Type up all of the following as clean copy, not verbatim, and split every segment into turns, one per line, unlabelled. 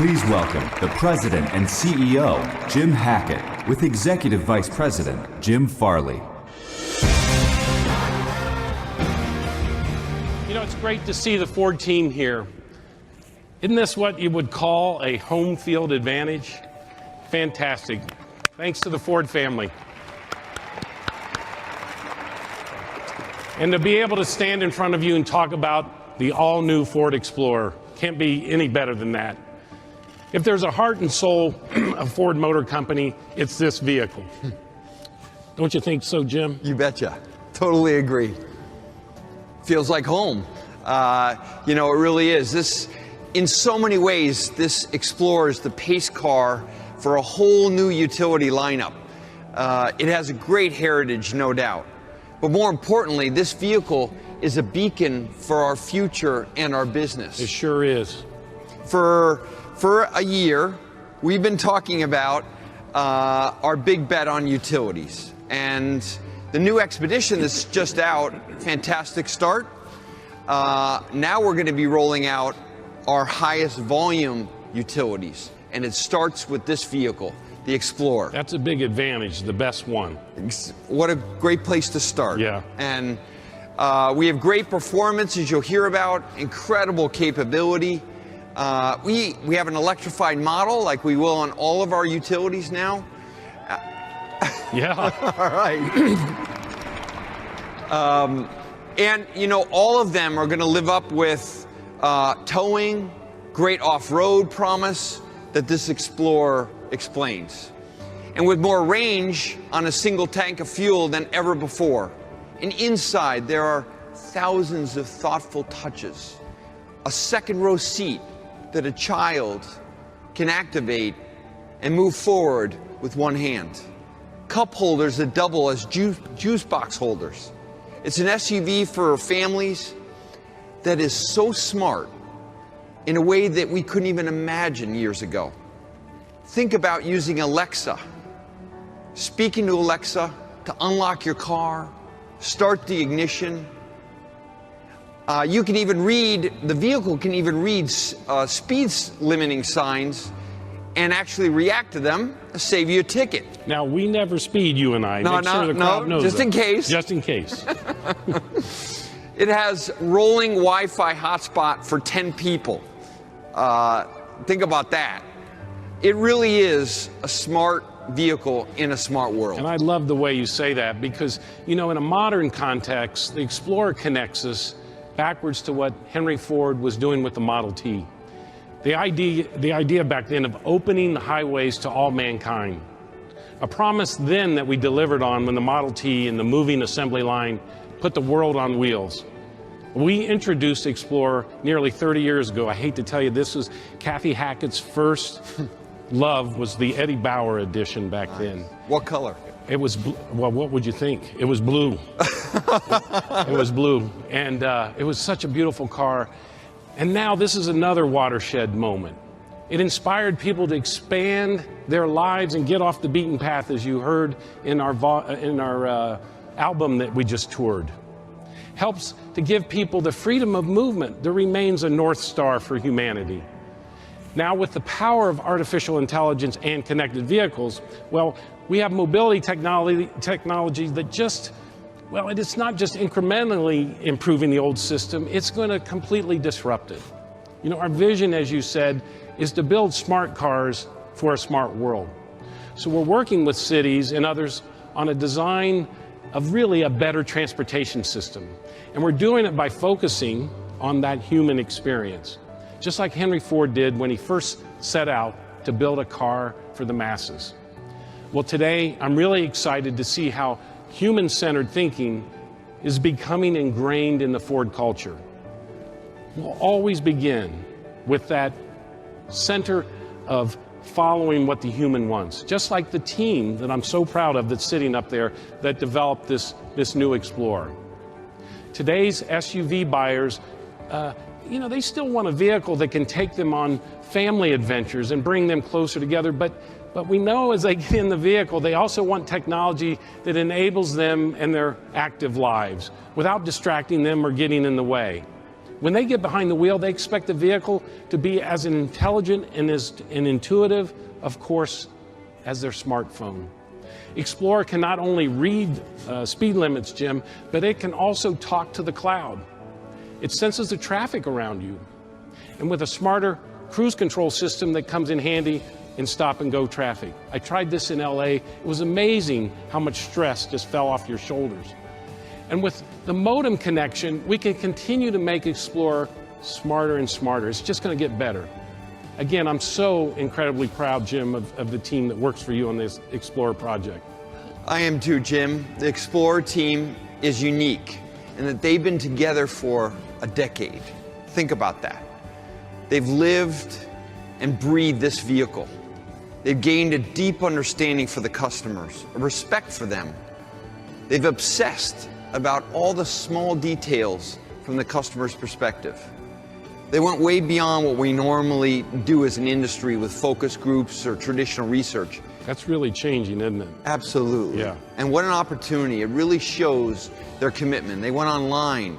Please welcome the President and CEO, Jim Hackett, with Executive Vice President, Jim Farley.
You know, it's great to see the Ford team here. Isn't this what you would call a home field advantage? Fantastic. Thanks to the Ford family. And to be able to stand in front of you and talk about the all-new Ford Explorer, can't be any better than that. If there's a heart and soul of Ford Motor Company, it's this vehicle. Don't you think so, Jim?
You betcha. Totally agree. Feels like home. You know, it really is. This, in so many ways, this Explorer is the pace car for a whole new utility lineup. It has a great heritage, no doubt. But more importantly, this vehicle is a beacon for our future and our business.
It sure is.
For a year, we've been talking about our big bet on utilities. And the new Expedition that's just out, fantastic start. Now we're going to be rolling out our highest volume utilities. And it starts with this vehicle, the Explorer.
That's a big advantage, the best one.
What a great place to start.
Yeah.
And we have great performance, as you'll hear about, incredible capability. We have an electrified model like we will on all of our utilities now.
Yeah.
All right. And, you know, all of them are going to live up with towing, great off-road promise that this Explorer explains. And with more range on a single tank of fuel than ever before. And inside, there are thousands of thoughtful touches. A second row seat that a child can activate and move forward with one hand. Cup holders that double as juice box holders. It's an SUV for families that is so smart in a way that we couldn't even imagine years ago. Think about using Alexa, speaking to Alexa to unlock your car, start the ignition. You can even read, the vehicle can even read speed limiting signs and actually react to them, save you a ticket.
Now, we never speed, you and I.
No,
Make sure the crowd knows
just
that.
in case.
Just in case.
It has rolling Wi-Fi hotspot for 10 people. Think about that. It really is a smart vehicle in a smart world.
And I love the way you say that because, you know, in a modern context, the Explorer connects us backwards to what Henry Ford was doing with the Model T. The idea back then of opening the highways to all mankind. A promise then that we delivered on when the Model T and the moving assembly line put the world on wheels. We introduced the Explorer nearly 30 years ago. I hate to tell you, this was Kathy Hackett's first love, was the Eddie Bauer edition back then.
What color?
It was, well, what would you think? It was blue. It was blue. And it was such a beautiful car. And now this is another watershed moment. It inspired people to expand their lives and get off the beaten path, as you heard in our album that we just toured. Helps to give people the freedom of movement that remains a North Star for humanity. Now, with the power of artificial intelligence and connected vehicles, well, we have mobility technology that just, well, it's not just incrementally improving the old system, it's going to completely disrupt it. You know, our vision, as you said, is to build smart cars for a smart world. So we're working with cities and others on a design of really a better transportation system. And we're doing it by focusing on that human experience, just like Henry Ford did when he first set out to build a car for the masses. Well, today, I'm really excited to see how human-centered thinking is becoming ingrained in the Ford culture. We'll always begin with that center of following what the human wants, just like the team that I'm so proud of that's sitting up there that developed this new Explorer. Today's SUV buyers, you know, they still want a vehicle that can take them on family adventures and bring them closer together, but we know as they get in the vehicle, they also want technology that enables them in their active lives without distracting them or getting in the way. When they get behind the wheel, they expect the vehicle to be as intelligent and as intuitive, of course, as their smartphone. Explorer can not only read speed limits, Jim, but it can also talk to the cloud. It senses the traffic around you. And with a smarter cruise control system that comes in handy in stop-and-go traffic. I tried this in LA. It was amazing how much stress just fell off your shoulders. And with the modem connection, we can continue to make Explorer smarter and smarter. It's just going to get better. Again, I'm so incredibly proud, Jim, of the team that works for you on this Explorer project.
I am too, Jim. The Explorer team is unique in that they've been together for a decade. Think about that. They've lived and breathed this vehicle. They've gained a deep understanding for the customers, a respect for them. They've obsessed about all the small details from the customer's perspective. They went way beyond what we normally do as an industry with focus groups or traditional research.
That's really changing, isn't it?
Absolutely.
Yeah.
And what an opportunity. It really shows their commitment. They went online.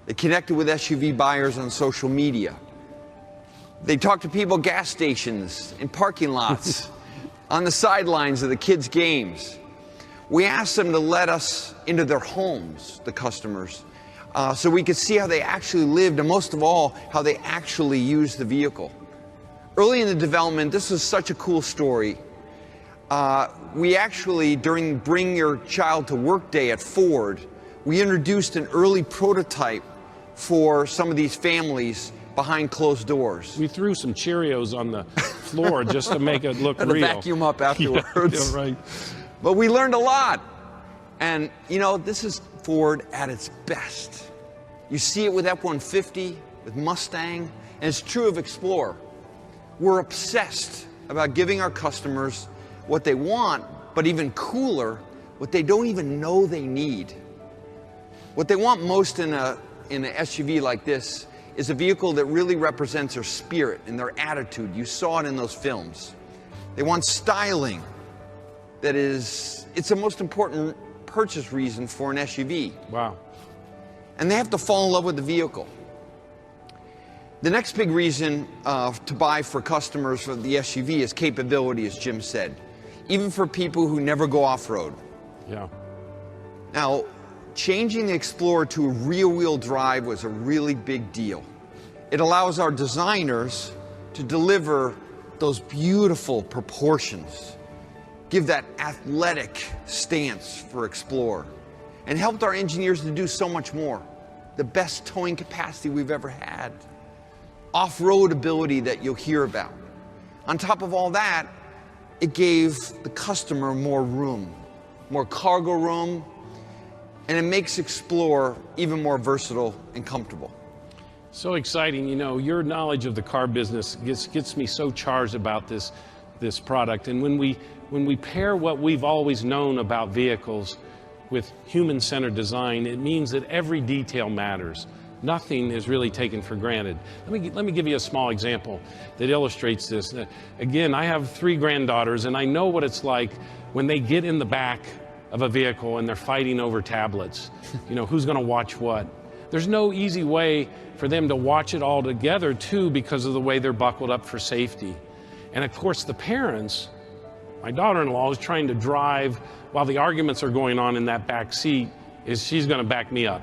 They connected with SUV buyers on social media. They talked to people at gas stations, in parking lots, on the sidelines of the kids' games. We asked them to let us into their homes, the customers, so we could see how they actually lived, and most of all, how they actually used the vehicle. Early in the development, this was such a cool story. We actually, during Bring Your Child to Work Day at Ford, we introduced an early prototype for some of these families behind closed doors.
We threw some Cheerios on the floor just to make it look
and
real.
To vacuum up afterwards.
Yeah, right.
But we learned a lot. And you know, this is Ford at its best. You see it with F-150, with Mustang, and it's true of Explorer. We're obsessed about giving our customers what they want, but even cooler, what they don't even know they need. What they want most in an SUV like this is a vehicle that really represents their spirit and their attitude. You saw it in those films. They want styling. It's the most important purchase reason for an SUV.
Wow.
And they have to fall in love with the vehicle. The next big reason to buy for customers for the SUV is capability, as Jim said, even for people who never go off-road.
Yeah.
Now, changing the Explorer to a rear-wheel drive was a really big deal. It allows our designers to deliver those beautiful proportions, give that athletic stance for Explorer, and helped our engineers to do so much more. The best towing capacity we've ever had, off-road ability that you'll hear about. On top of all that, it gave the customer more room, more cargo room, and it makes Explorer even more versatile and comfortable.
So exciting. You know, your knowledge of the car business gets me so charged about this product. And when we pair what we've always known about vehicles with human-centered design, it means that every detail matters. Nothing is really taken for granted. Let me give you a small example that illustrates this. Again, I have 3 granddaughters, and I know what it's like when they get in the back of a vehicle and they're fighting over tablets. You know, who's going to watch what? There's no easy way for them to watch it all together, too, because of the way they're buckled up for safety. And of course, the parents, my daughter-in-law is trying to drive while the arguments are going on in that back seat, she's going to back me up.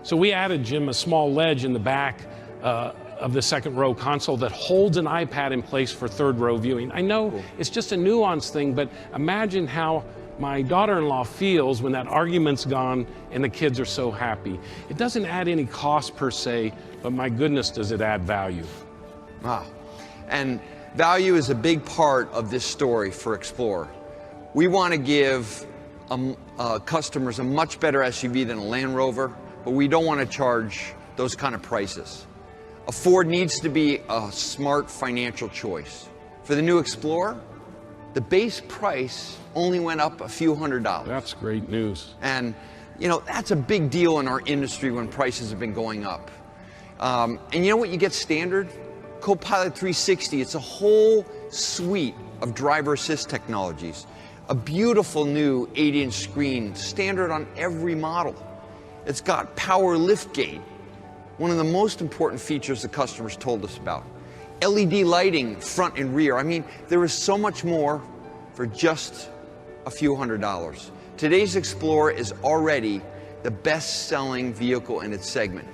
So we added, Jim, a small ledge in the back of the second row console that holds an iPad in place for third row viewing. I know it's just a nuanced thing, but imagine how my daughter-in-law feels when that argument's gone and the kids are so happy. It doesn't add any cost per se, but my goodness, does it add value.
Wow. And value is a big part of this story for Explorer. We want to give customers a much better SUV than a Land Rover, but we don't want to charge those kind of prices. A Ford needs to be a smart financial choice. For the new Explorer, the base price only went up a few $100s.
That's great news.
And, you know, that's a big deal in our industry when prices have been going up. And you know what you get standard? Copilot 360. It's a whole suite of driver assist technologies. A beautiful new 8-inch screen, standard on every model. It's got power liftgate, one of the most important features the customers told us about. LED lighting front and rear. I mean, there is so much more for just a few $100s. Today's Explorer is already the best-selling vehicle in its segment.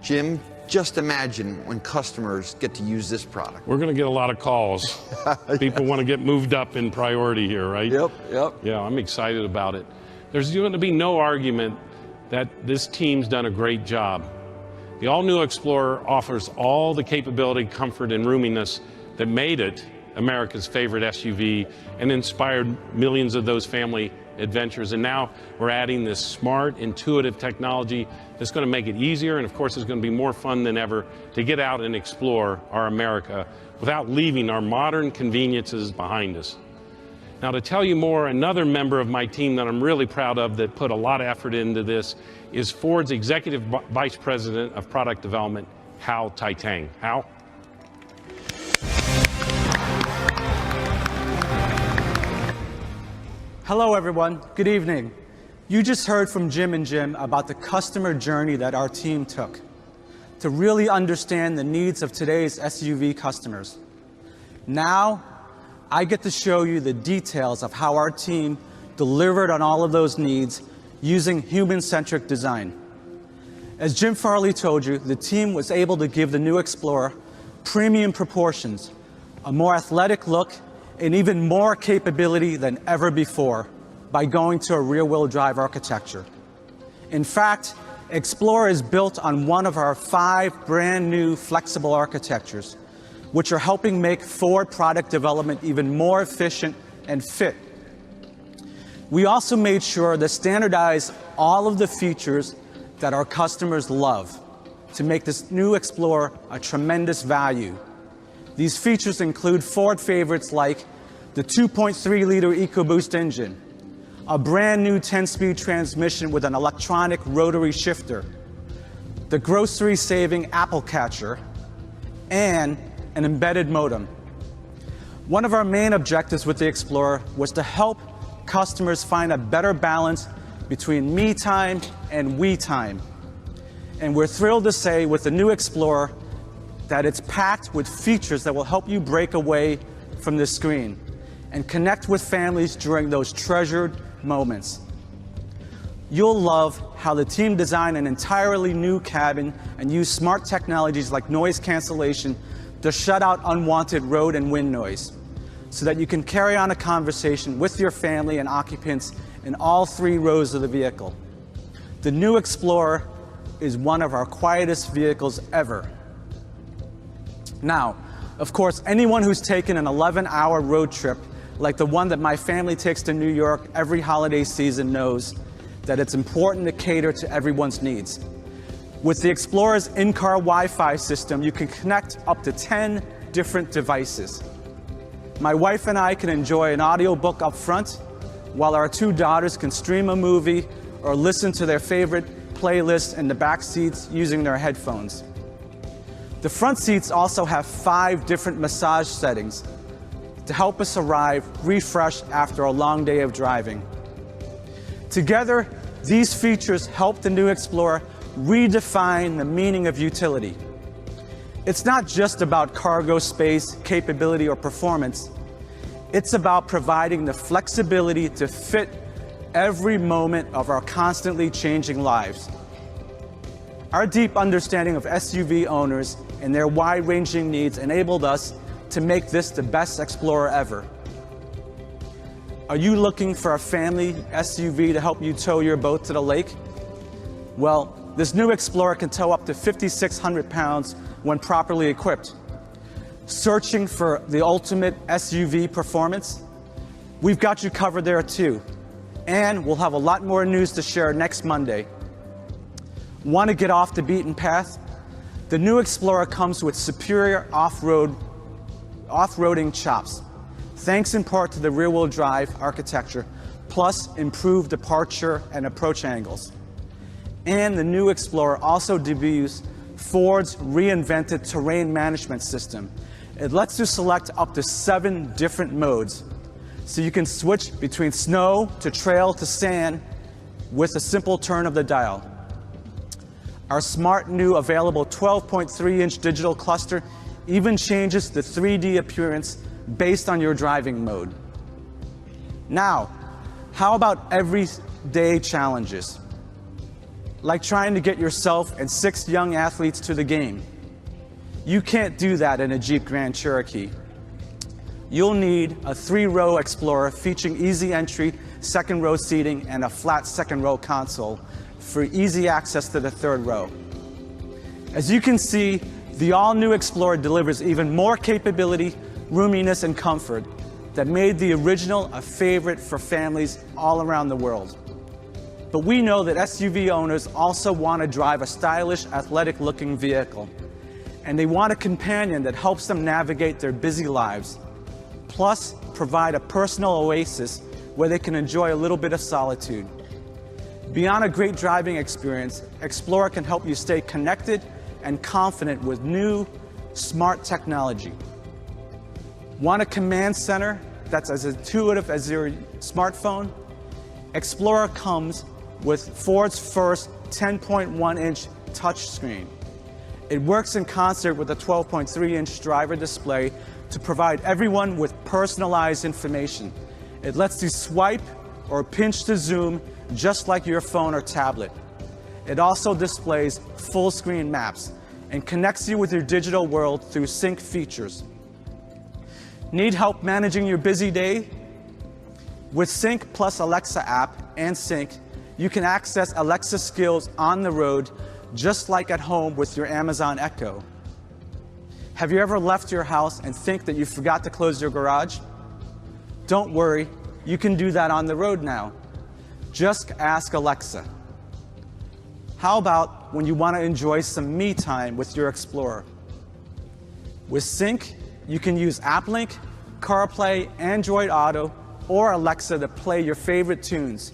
Jim, just imagine when customers get to use this product.
We're going to get a lot of calls. People want to get moved up in priority here, right?
Yep.
Yeah, I'm excited about it. There's going to be no argument that this team's done a great job. The all-new Explorer offers all the capability, comfort, and roominess that made it America's favorite SUV and inspired millions of those family adventures. And now we're adding this smart, intuitive technology that's going to make it easier, and of course it's going to be more fun than ever to get out and explore our America without leaving our modern conveniences behind us. Now, to tell you more, another member of my team that I'm really proud of that put a lot of effort into this is Ford's Executive Vice President of Product Development, Hal Taitang. Hal?
Hello, everyone. Good evening. You just heard from Jim and Jim about the customer journey that our team took to really understand the needs of today's SUV customers. Now, I get to show you the details of how our team delivered on all of those needs using human-centric design. As Jim Farley told you, the team was able to give the new Explorer premium proportions, a more athletic look, and even more capability than ever before by going to a rear-wheel drive architecture. In fact, Explorer is built on one of our 5 brand new flexible architectures, which are helping make Ford product development even more efficient and fit. We also made sure to standardize all of the features that our customers love to make this new Explorer a tremendous value. These features include Ford favorites like the 2.3-liter EcoBoost engine, a brand new 10-speed transmission with an electronic rotary shifter, the grocery-saving Apple Catcher, and an embedded modem. One of our main objectives with the Explorer was to help customers find a better balance between me time and we time. And we're thrilled to say with the new Explorer that it's packed with features that will help you break away from the screen and connect with families during those treasured moments. You'll love how the team designed an entirely new cabin and used smart technologies like noise cancellation to shut out unwanted road and wind noise, so that you can carry on a conversation with your family and occupants in all 3 rows of the vehicle. The new Explorer is one of our quietest vehicles ever. Now, of course, anyone who's taken an 11-hour road trip like the one that my family takes to New York every holiday season knows that it's important to cater to everyone's needs. With the Explorer's in-car Wi-Fi system, you can connect up to 10 different devices. My wife and I can enjoy an audiobook up front, while our 2 daughters can stream a movie or listen to their favorite playlist in the back seats using their headphones. The front seats also have 5 different massage settings to help us arrive refreshed after a long day of driving. Together, these features help the new Explorer redefine the meaning of utility. It's not just about cargo space, capability, or performance. It's about providing the flexibility to fit every moment of our constantly changing lives. Our deep understanding of SUV owners and their wide-ranging needs enabled us to make this the best Explorer ever. Are you looking for a family SUV to help you tow your boat to the lake? Well, this new Explorer can tow up to 5,600 pounds when properly equipped. Searching for the ultimate SUV performance? We've got you covered there too. And we'll have a lot more news to share next Monday. Want to get off the beaten path? The new Explorer comes with superior off-roading chops, thanks in part to the rear-wheel drive architecture, plus improved departure and approach angles. And the new Explorer also debuts Ford's reinvented terrain management system. It lets you select up to 7 different modes, so you can switch between snow to trail to sand with a simple turn of the dial. Our smart new available 12.3-inch digital cluster even changes the 3D appearance based on your driving mode. Now, how about everyday challenges? Like trying to get yourself and 6 young athletes to the game. You can't do that in a Jeep Grand Cherokee. You'll need a 3-row Explorer featuring easy entry, second row seating, and a flat second row console for easy access to the 3rd row. As you can see, the all-new Explorer delivers even more capability, roominess, and comfort that made the original a favorite for families all around the world. But we know that SUV owners also want to drive a stylish, athletic-looking vehicle, and they want a companion that helps them navigate their busy lives, plus provide a personal oasis where they can enjoy a little bit of solitude. Beyond a great driving experience, Explorer can help you stay connected and confident with new, smart technology. Want a command center that's as intuitive as your smartphone? Explorer comes with Ford's first 10.1-inch touchscreen. It works in concert with a 12.3-inch driver display to provide everyone with personalized information. It lets you swipe or pinch to zoom just like your phone or tablet. It also displays full-screen maps and connects you with your digital world through sync features. Need help managing your busy day? With Sync plus Alexa app and Sync, you can access Alexa skills on the road just like at home with your Amazon Echo. Have you ever left your house and think that you forgot to close your garage? Don't worry, you can do that on the road now. Just ask Alexa. How about when you want to enjoy some me time with your Explorer? With Sync, you can use AppLink, CarPlay, Android Auto, or Alexa to play your favorite tunes,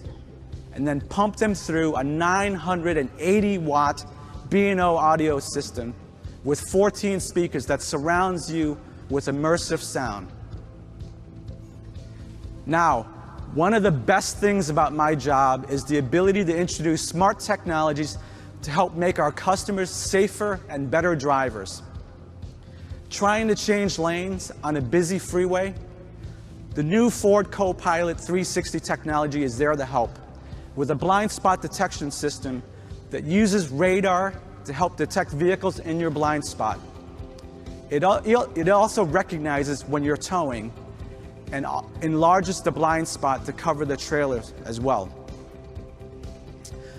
and then pump them through a 980-watt B&O audio system with 14 speakers that surrounds you with immersive sound. Now, one of the best things about my job is the ability to introduce smart technologies to help make our customers safer and better drivers. Trying to change lanes on a busy freeway? The new Ford Co-Pilot 360 technology is there to help, with a blind spot detection system that uses radar to help detect vehicles in your blind spot. It also recognizes when you're towing and enlarges the blind spot to cover the trailers as well.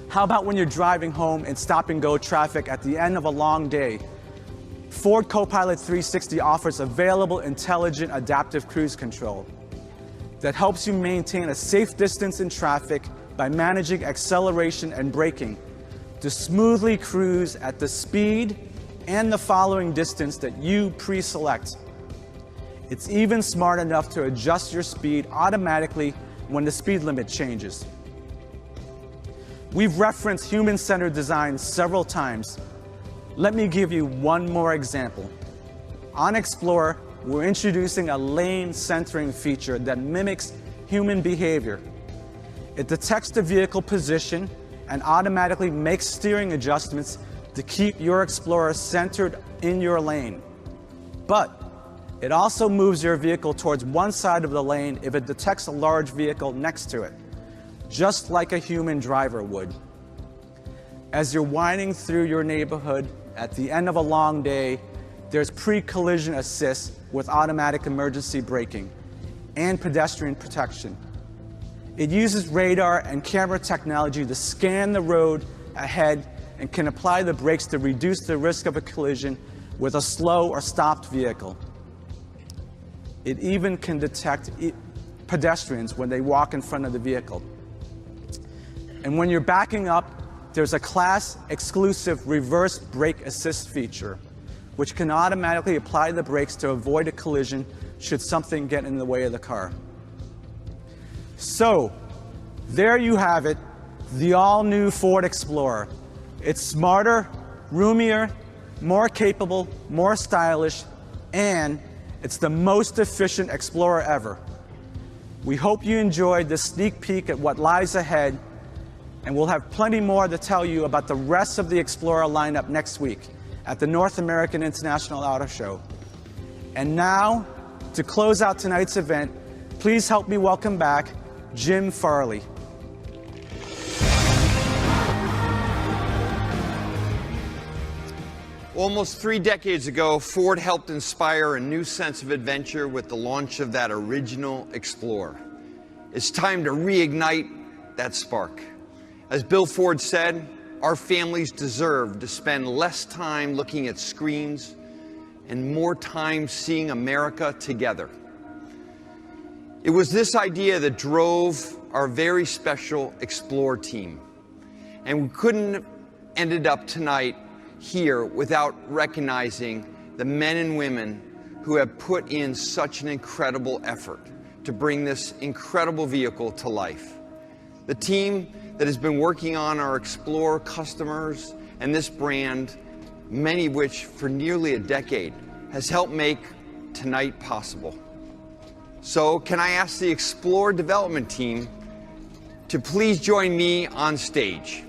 How about when you're driving home in stop-and-go traffic at the end of a long day? Ford Co-Pilot 360 offers available intelligent adaptive cruise control that helps you maintain a safe distance in traffic by managing acceleration and braking to smoothly cruise at the speed and the following distance that you pre-select. It's even smart enough to adjust your speed automatically when the speed limit changes. We've referenced human-centered design several times. Let me give you one more example. On Explorer, we're introducing a lane centering feature that mimics human behavior. It detects the vehicle position and automatically makes steering adjustments to keep your Explorer centered in your lane. But it also moves your vehicle towards one side of the lane if it detects a large vehicle next to it, just like a human driver would. As you're winding through your neighborhood at the end of a long day, there's pre-collision assist with automatic emergency braking and pedestrian protection. It uses radar and camera technology to scan the road ahead and can apply the brakes to reduce the risk of a collision with a slow or stopped vehicle. It even can detect pedestrians when they walk in front of the vehicle. And when you're backing up, there's a class-exclusive reverse brake assist feature, which can automatically apply the brakes to avoid a collision should something get in the way of the car. So, there you have it, the all-new Ford Explorer. It's smarter, roomier, more capable, more stylish, and it's the most efficient Explorer ever. We hope you enjoyed this sneak peek at what lies ahead, And we'll have plenty more to tell you about the rest of the Explorer lineup next week at the North American International Auto Show. And now, to close out tonight's event, please help me welcome back Jim Farley.
Almost 3 decades ago, Ford helped inspire a new sense of adventure with the launch of that original Explorer. It's time to reignite that spark. As Bill Ford said, our families deserve to spend less time looking at screens and more time seeing America together. It was this idea that drove our very special Explorer team. And we couldn't have ended up tonight here without recognizing the men and women who have put in such an incredible effort to bring this incredible vehicle to life. The team that has been working on our Explorer customers and this brand, many of which for nearly a decade, has helped make tonight possible. So can I ask the Explorer development team to please join me on stage?